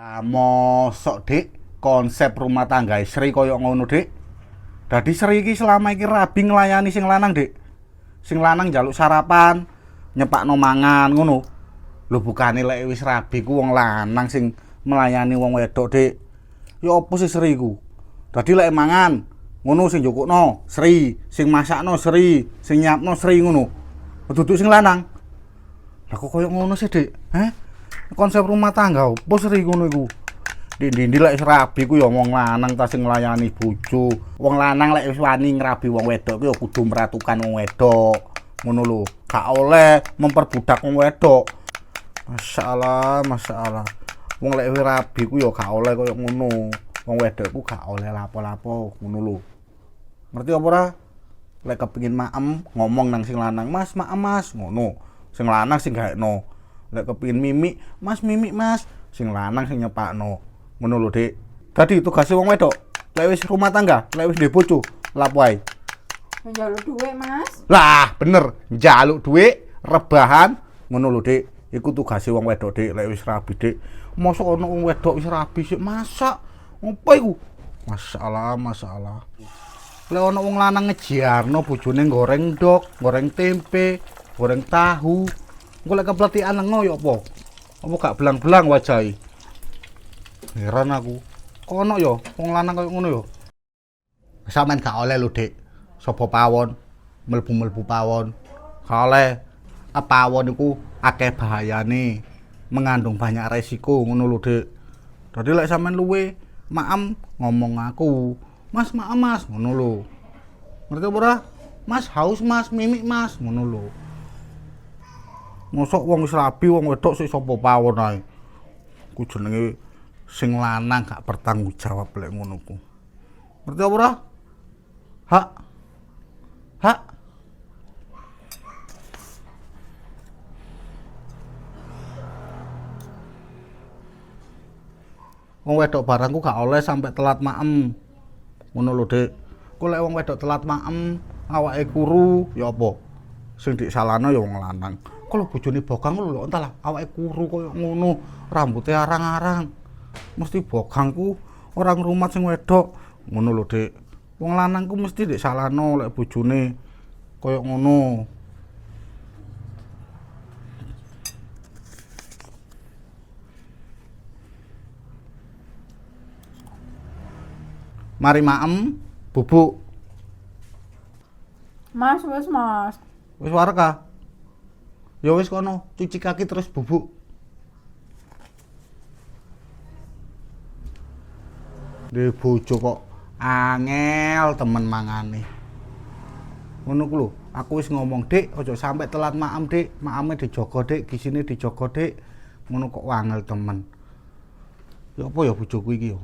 Mosok Dik, konsep rumah tangga Sri koyo ngono Dik. Dadi Sri iki selama iki rabi nglayani sing lanang Dik. Sing lanang njaluk sarapan, nyepakno mangan ngono. Lho bukane lek wis rabi ku wong lanang sing melayani wong wedok Dik. Ya opo sih Sri ku? Dadi lek mangan ngono sing njukukno Sri, sing masakno Sri, sing nyiapno Sri ngono. Duduk sing lanang. Lah kok koyo ngono sih Dik? Konsep rumah tangga opo Sri ngono iku? Ndi-ndi lek wis rabi ku ya wong lanang ta sing nglayani bojo. Wong lanang lek wis wani ngrabi wong wedok ku ya kudu meratukan wong wedok. Ngono lho. Gak oleh memperbudak wong wedok. Masyaallah, masyaallah. Wong lek wis rabi ku ya gak oleh koyo ngono. Wong wedok ku gak oleh lapo-lapo ngono lho. Ngerti apa ora? Lek kepengin maem ngomong nang sing lanang, "Mas, maem Mas." Ngono. Sing lanang sing gaekno. Lek kepengin mimik, "Mas, mimik Mas." Sing lanang sing nyepakno. Ngono lho, Dik. Dadi tugase wong wedok, lek wis rumah tangga, lek wis ndek bojo, lapo ae? Njaluk dhuwit, Mas. Lah, bener, njaluk dhuwit, rebahan, ngono lho, Dik. Iku tugase wong wedok, Dik, lek wis rabi, Dik. Mosok ana wong wedok wis rabi sik masak. Ngopo iku? Masalah, masalah. Lek ana wong lanang ngejarno bojone goreng ndok, goreng tempe, goreng tahu. Engko lek kepletikan lengo ya apa? Apa gak belang-belang wajahe? Heran aku. Kono ya wong lanang koyo ngono ya. Sampeyan gak oleh lho, Dik. Sapa pawon mlebu-mlebu pawon. Gak oleh. Pawon iku akeh bahayane. Mengandung banyak resiko ngono lho, Dik. Dadi lek sampeyan luwe maem ngomong aku, "Mas, maem Mas." Ngono lho. Ngerti apa ora? "Mas, haus Mas, mimik Mas." Ngono lho. Mosok wong wis rabi wong wedok sik sapa pawon ae. Ku jenenge sing lanang gak bertanggung jawab lek ngono ku. Ngerti apa ora? Hak. Hak. Wong wedok barangku gak oleh sampai telat maem. Ngono lho, Dik. Ku lek wong wedok telat maem, awake kuru, ya apa? Sing disalahno ya wong lanang. Kalau bojone bogang lho entahlah awake kuru koyo ngono, rambuté arang-arang. Mesti bogangku ora ngrumat sing wedok. Ngono lho, Dik. Wong lanang ku mesti disalahno lek bojone koyo ngono. Mari maem, bubuk. Mas, wis, Mas. Wis wareka. Ya wis kono, cuci kaki terus bubuk. Dhe bojo kok angel temen mangane. Ngono ku lho, aku wis ngomong, "Dik, aja sampe telat maem, Dik. Maeme dijaga, Dik. Gisine dijaga, Dik." Ngono kok angel temen. Ya apa ya bojoku iki ya?